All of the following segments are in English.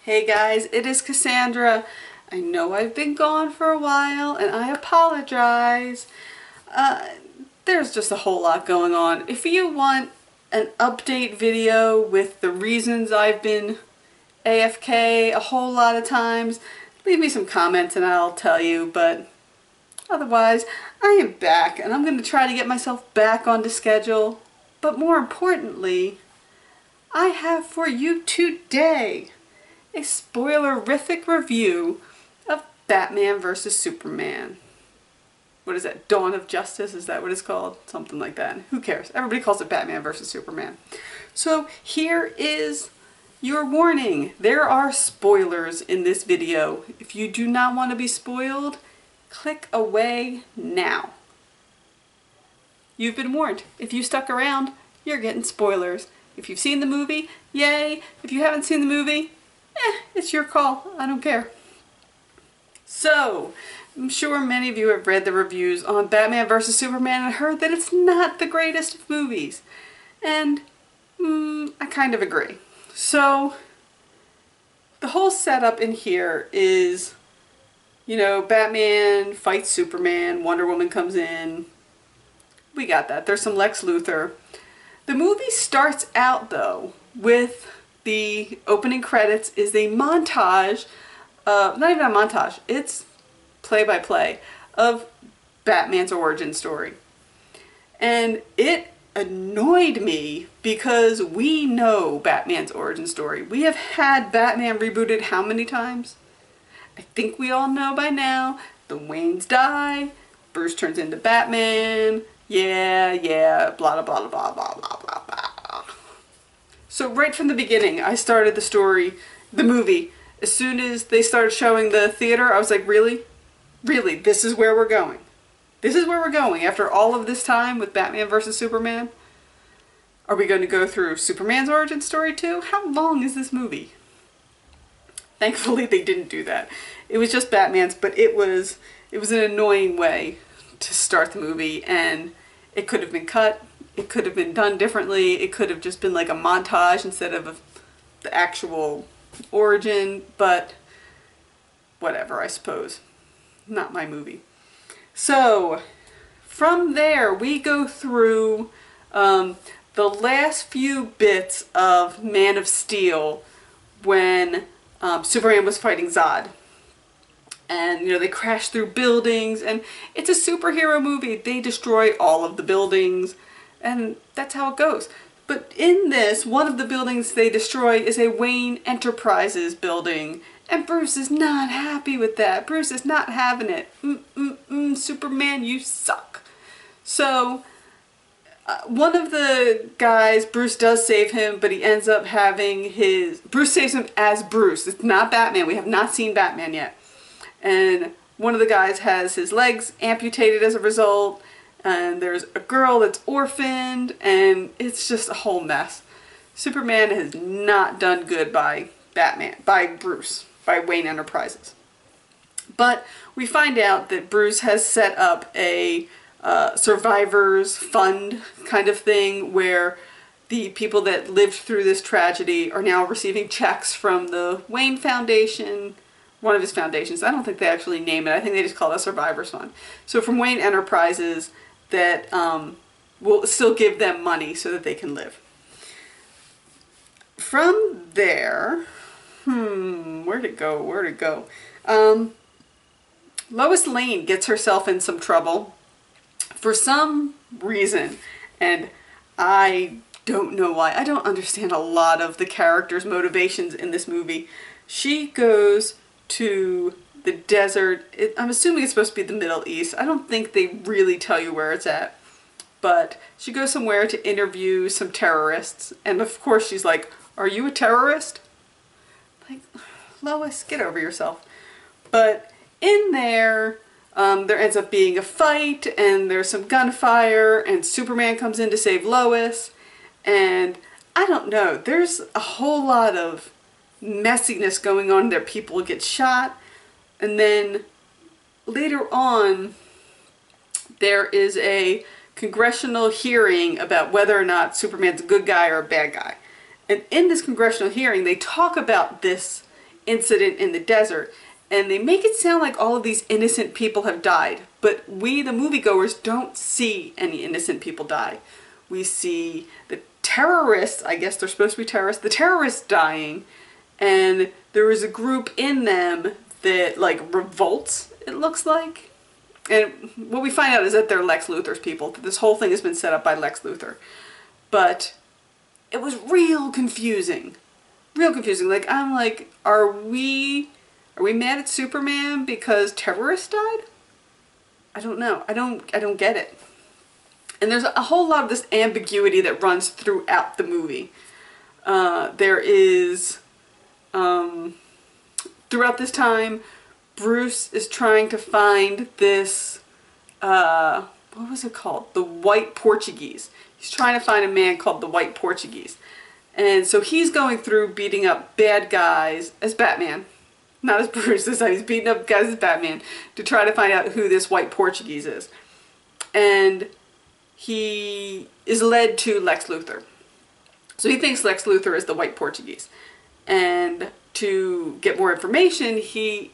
Hey guys, it is Cassandra. I know I've been gone for a while and I apologize. There's just a whole lot going on. If you want an update video with the reasons I've been AFK a whole lot of times, leave me some comments and I'll tell you, but otherwise I am back and I'm going to try to get myself back onto schedule. But more importantly, I have for you today a spoilerific review of Batman vs. Superman. What is that? Dawn of Justice? Is that what it's called? Something like that. Who cares? Everybody calls it Batman vs. Superman. So here is your warning. There are spoilers in this video. If you do not want to be spoiled, click away now. You've been warned. If you stuck around, you're getting spoilers. If you've seen the movie, yay. If you haven't seen the movie, it's your call. I don't care. So, I'm sure many of you have read the reviews on Batman vs. Superman and heard that it's not the greatest of movies. And I kind of agree. So, the whole setup in here is, you know, Batman fights Superman, Wonder Woman comes in. We got that. There's some Lex Luthor. The movie starts out, though, with the opening credits is a montage, not even a montage, it's play-by-play of Batman's origin story. And it annoyed me because we know Batman's origin story. We have had Batman rebooted how many times? I think we all know by now. The Waynes die, Bruce turns into Batman, yeah, blah, blah, blah, blah, blah, blah, blah, blah. So right from the beginning, I started the story, the movie. As soon as they started showing the theater, I was like, really? Really? This is where we're going? This is where we're going after all of this time with Batman vs. Superman? Are we going to go through Superman's origin story too? How long is this movie? Thankfully they didn't do that. It was just Batman's, but it was an annoying way to start the movie, and it could have been cut. It could have been done differently. It could have just been like a montage instead of the actual origin, but whatever, I suppose. Not my movie. So, from there, we go through the last few bits of Man of Steel when Superman was fighting Zod. And, you know, they crash through buildings, and it's a superhero movie. They destroy all of the buildings, and that's how it goes. But in this, one of the buildings they destroy is a Wayne Enterprises building, and Bruce is not happy with that. Bruce is not having it. Superman, you suck. So, one of the guys, Bruce does save him, but he ends up having Bruce saves him as Bruce. It's not Batman. We have not seen Batman yet. And one of the guys has his legs amputated as a result, and there's a girl that's orphaned, and it's just a whole mess. Superman has not done good by Bruce, by Wayne Enterprises. But we find out that Bruce has set up a survivors fund kind of thing where the people that lived through this tragedy are now receiving checks from the Wayne Foundation, one of his foundations. I don't think they actually name it. I think they just call it a Survivors Fund. So from Wayne Enterprises that will still give them money so that they can live. From there, where'd it go? Lois Lane gets herself in some trouble for some reason, and I don't know why. I don't understand a lot of the characters' motivations in this movie. She goes to the desert. I'm assuming it's supposed to be the Middle East. I don't think they really tell you where it's at. But she goes somewhere to interview some terrorists. And of course she's like, "Are you a terrorist?" Like, Lois, get over yourself. But in there, there ends up being a fight, and there's some gunfire, and Superman comes in to save Lois. And I don't know, there's a whole lot of messiness going on there. People get shot, and then later on there is a congressional hearing about whether or not Superman's a good guy or a bad guy. And in this congressional hearing they talk about this incident in the desert. And they make it sound like all of these innocent people have died. But we, the moviegoers, don't see any innocent people die. We see the terrorists, I guess they're supposed to be terrorists, the terrorists dying. And there is a group in them that, like, revolts, it looks like. And what we find out is that they're Lex Luthor's people. That this whole thing has been set up by Lex Luthor. But it was real confusing. Real confusing. Like, I'm like, are we mad at Superman because terrorists died? I don't know. I don't get it. And there's a whole lot of this ambiguity that runs throughout the movie. There is, throughout this time, Bruce is trying to find this, what was it called? The White Portuguese. He's trying to find a man called the White Portuguese. And so he's going through beating up bad guys as Batman. Not as Bruce this time. He's beating up guys as Batman to try to find out who this White Portuguese is. And he is led to Lex Luthor. So he thinks Lex Luthor is the White Portuguese. And to get more information, he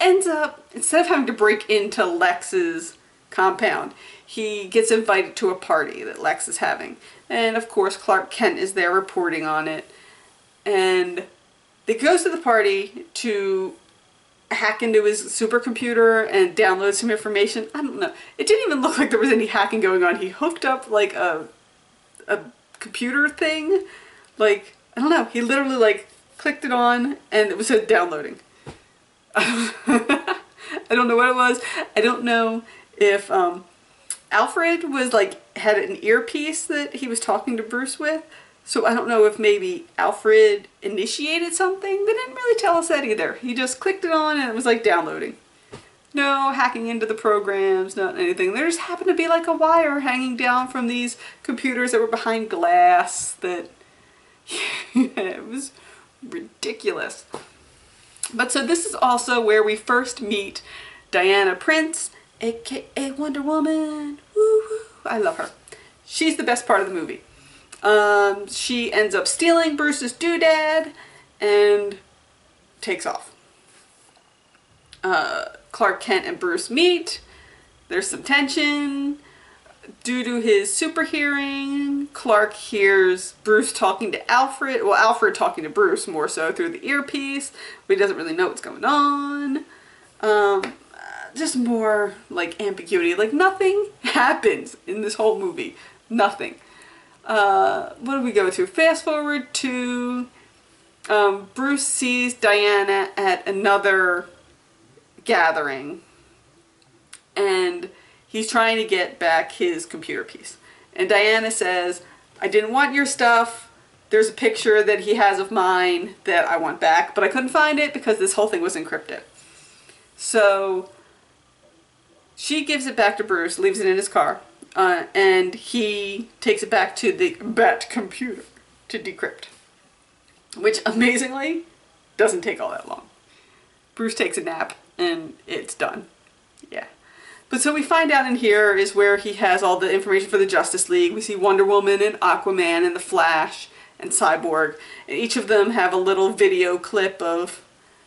ends up, instead of having to break into Lex's compound, he gets invited to a party that Lex is having. And of course Clark Kent is there reporting on it. And he goes to the party to hack into his supercomputer and download some information. I don't know. It didn't even look like there was any hacking going on. He hooked up like a computer thing. Like, I don't know. He literally like clicked it on and it was downloading. I don't know what it was. I don't know if Alfred was like had an earpiece that he was talking to Bruce with. So I don't know if maybe Alfred initiated something. They didn't really tell us that either. He just clicked it on and it was like downloading. No hacking into the programs, not anything. There just happened to be like a wire hanging down from these computers that were behind glass that, yeah, it was ridiculous. But so this is also where we first meet Diana Prince, aka Wonder Woman. Woo woo. I love her. She's the best part of the movie. She ends up stealing Bruce's doodad and takes off. Clark Kent and Bruce meet. There's some tension. Due to his super hearing, Clark hears Bruce talking to Alfred. Well, Alfred talking to Bruce more so through the earpiece, but he doesn't really know what's going on. Just more like ambiguity. Like nothing happens in this whole movie. Nothing. What do we go to? Fast forward to Bruce sees Diana at another gathering and he's trying to get back his computer piece. And Diana says, I didn't want your stuff. There's a picture that he has of mine that I want back, but I couldn't find it because this whole thing was encrypted. So she gives it back to Bruce, leaves it in his car. And he takes it back to the Bat computer to decrypt. Which, amazingly, doesn't take all that long. Bruce takes a nap, and it's done. Yeah. But so we find out in here is where he has all the information for the Justice League. We see Wonder Woman and Aquaman and the Flash and Cyborg. And each of them have a little video clip of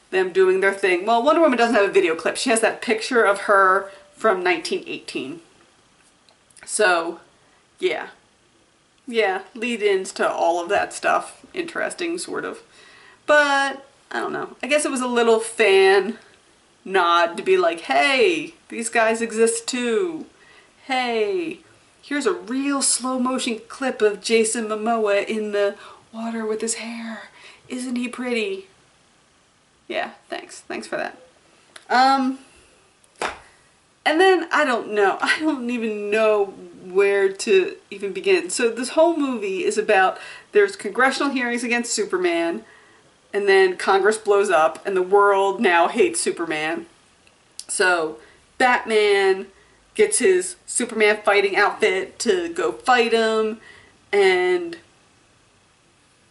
them doing their thing. Well, Wonder Woman doesn't have a video clip. She has that picture of her from 1918. So, yeah. Yeah, lead-ins to all of that stuff. Interesting, sort of. But, I don't know. I guess it was a little fan nod to be like, hey, these guys exist too. Hey, here's a real slow-motion clip of Jason Momoa in the water with his hair. Isn't he pretty? Yeah, thanks. Thanks for that. And then, I don't know. I don't even know where to even begin. So this whole movie is about, there's congressional hearings against Superman, and then Congress blows up, and the world now hates Superman. So Batman gets his Superman fighting outfit to go fight him, and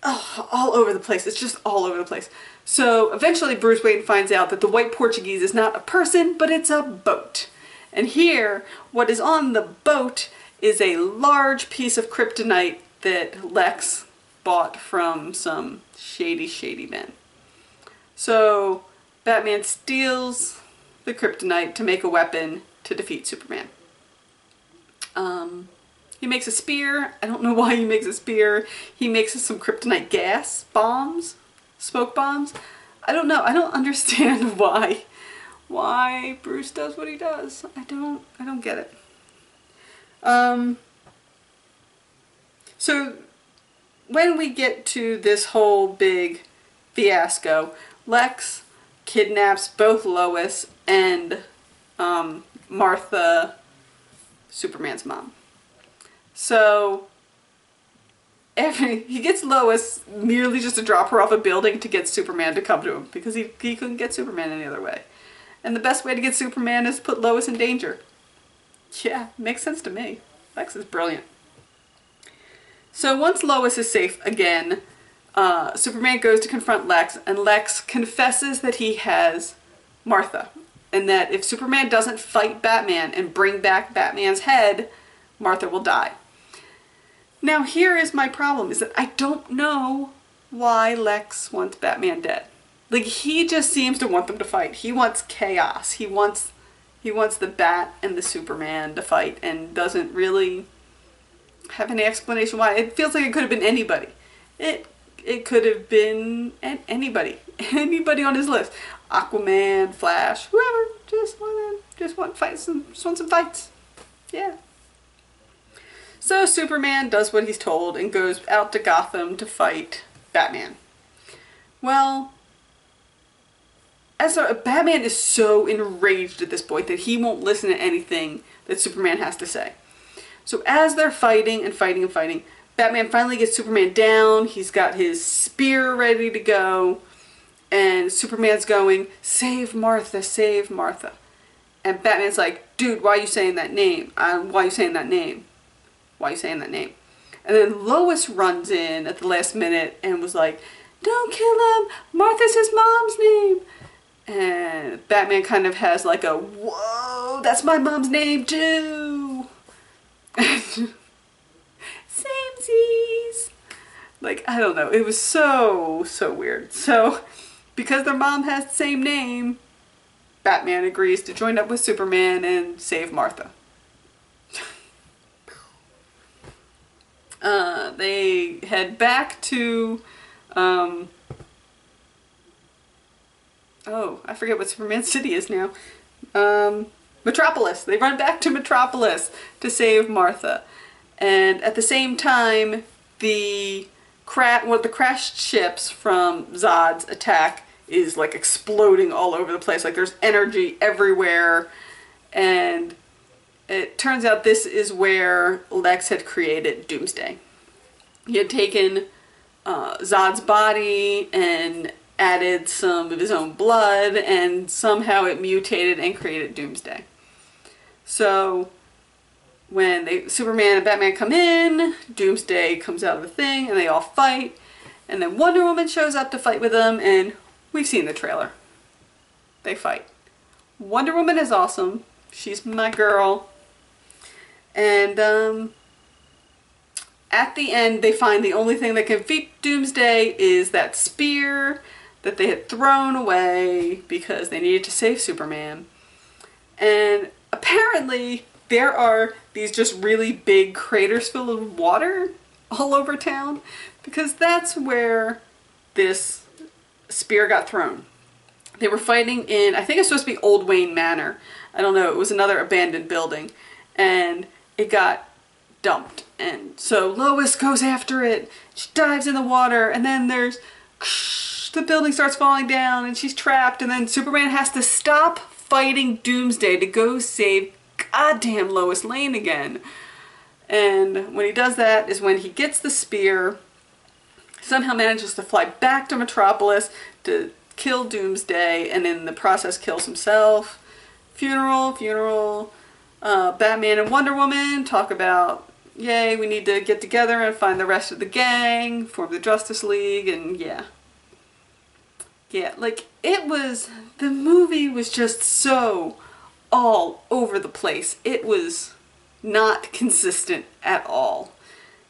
all over the place. It's just all over the place. So eventually Bruce Wayne finds out that the White Portuguese is not a person, but it's a boat. And here, what is on the boat is a large piece of kryptonite that Lex bought from some shady, shady men. So Batman steals the kryptonite to make a weapon to defeat Superman. He makes a spear. I don't know why he makes a spear. He makes some kryptonite gas bombs, smoke bombs. I don't know. I don't understand why Bruce does what he does. I don't get it. So when we get to this whole big fiasco, Lex kidnaps both Lois and Martha, Superman's mom. So he gets Lois merely just to drop her off a building to get Superman to come to him, because he couldn't get Superman any other way. And the best way to get Superman is to put Lois in danger. Yeah, makes sense to me. Lex is brilliant. So once Lois is safe again, Superman goes to confront Lex, and Lex confesses that he has Martha, and that if Superman doesn't fight Batman and bring back Batman's head, Martha will die. Now here is my problem, is that I don't know why Lex wants Batman dead. Like, he just seems to want them to fight. He wants chaos. He wants the Bat and the Superman to fight, and doesn't really have any explanation why. It feels like it could have been anybody. It could have been anybody. Anybody on his list. Aquaman, Flash, whoever. Just want some fights. Yeah. So Superman does what he's told and goes out to Gotham to fight Batman. Well, Batman is so enraged at this point that he won't listen to anything that Superman has to say. So as they're fighting and fighting and fighting, Batman finally gets Superman down. He's got his spear ready to go. And Superman's going, "Save Martha, save Martha." And Batman's like, "Dude, why are you saying that name? Why are you saying that name? Why are you saying that name?" And then Lois runs in at the last minute and was like, "Don't kill him. Martha's his mom's name." And Batman kind of has like a, "Whoa, that's my mom's name too." Samesies. Like, I don't know. It was so weird. So, because their mom has the same name, Batman agrees to join up with Superman and save Martha. They head back to, oh, I forget what Superman's city is now. Metropolis. They run back to Metropolis to save Martha. And at the same time, one of the crashed ships from Zod's attack is like exploding all over the place. Like, there's energy everywhere. And it turns out this is where Lex had created Doomsday. He had taken Zod's body and added some of his own blood, and somehow it mutated and created Doomsday. So when Superman and Batman come in, Doomsday comes out of the thing, and they all fight. And then Wonder Woman shows up to fight with them, and we've seen the trailer. They fight. Wonder Woman is awesome. She's my girl. And at the end, they find the only thing that can defeat Doomsday is that spear that they had thrown away because they needed to save Superman. And apparently there are these just really big craters full of water all over town, because that's where this spear got thrown. They were fighting in, I think it's supposed to be Old Wayne Manor. I don't know, it was another abandoned building. And it got dumped. And so Lois goes after it. She dives in the water, and then the building starts falling down and she's trapped, and then Superman has to stop fighting Doomsday to go save goddamn Lois Lane again. And when he does that is when he gets the spear, somehow manages to fly back to Metropolis to kill Doomsday, and in the process kills himself. Funeral. Batman and Wonder Woman talk about, yay, we need to get together and find the rest of the gang, form the Justice League, and yeah. Yeah, like, the movie was just so all over the place. It was not consistent at all,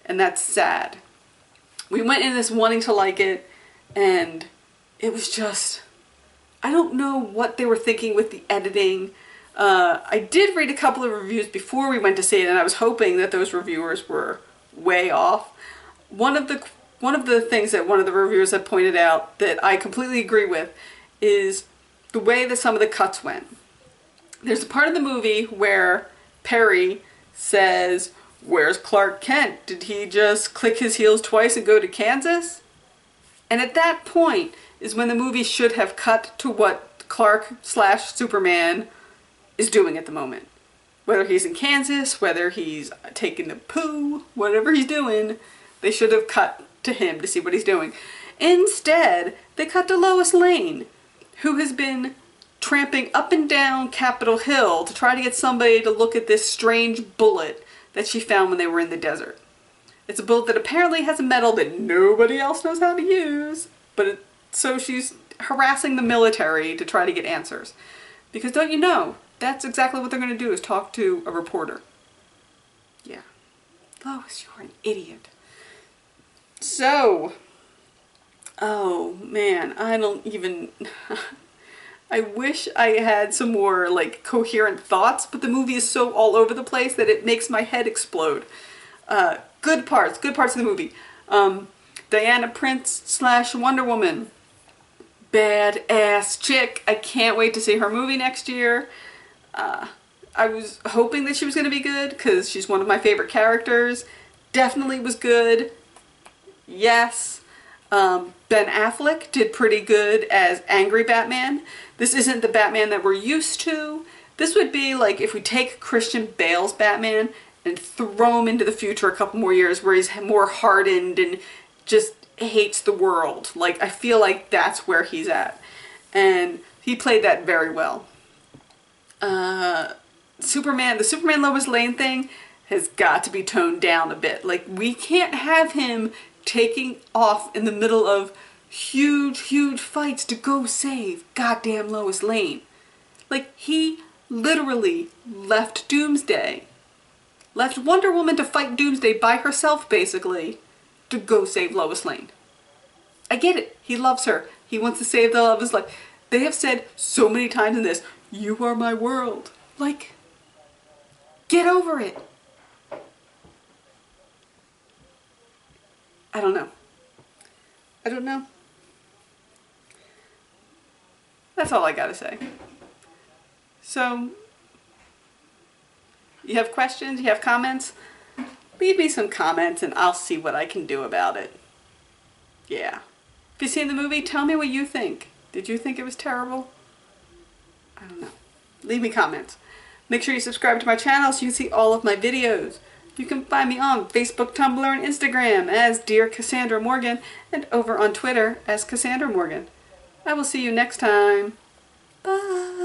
and that's sad. We went in this wanting to like it, and it was just I don't know what they were thinking with the editing. I did read a couple of reviews before we went to see it, and I was hoping that those reviewers were way off. One of the things that one of the reviewers had pointed out that I completely agree with is the way that some of the cuts went. There's a part of the movie where Perry says, "Where's Clark Kent? Did he just click his heels twice and go to Kansas?" And at that point is when the movie should have cut to what Clark/Superman is doing at the moment. Whether he's in Kansas, whether he's taking the poo, whatever he's doing, they should have cut to him to see what he's doing. Instead, they cut to Lois Lane, who has been tramping up and down Capitol Hill to try to get somebody to look at this strange bullet that she found when they were in the desert. It's a bullet that apparently has a metal that nobody else knows how to use, so she's harassing the military to try to get answers. Because don't you know, that's exactly what they're going to do, is talk to a reporter. Yeah. Lois, you're an idiot. So, oh man, I don't even... I wish I had some more like coherent thoughts, but the movie is so all over the place that it makes my head explode. Good parts of the movie. Diana Prince / Wonder Woman. Badass chick. I can't wait to see her movie next year. I was hoping that she was going to be good because she's one of my favorite characters. Definitely was good. Yes. Ben Affleck did pretty good as angry Batman. This isn't the Batman that we're used to. This would be like if we take Christian Bale's Batman and throw him into the future a couple more years where he's more hardened and just hates the world. Like, I feel like that's where he's at. And he played that very well. Superman, the Superman Lois Lane thing has got to be toned down a bit. Like, we can't have him taking off in the middle of huge fights to go save goddamn Lois Lane. Like, he literally left Doomsday. Left Wonder Woman to fight Doomsday by herself, basically, to go save Lois Lane. I get it. He loves her. He wants to save the love of his life. They have said so many times in this, "You are my world." Like, get over it. I don't know. I don't know. That's all I gotta say. So, you have questions? You have comments? Leave me some comments and I'll see what I can do about it. Yeah. If you've seen the movie, tell me what you think. Did you think it was terrible? I don't know. Leave me comments. Make sure you subscribe to my channel so you can see all of my videos. You can find me on Facebook, Tumblr, and Instagram as Dear Cassandra Morgan, and over on Twitter as Cassandra Morgan. I will see you next time. Bye.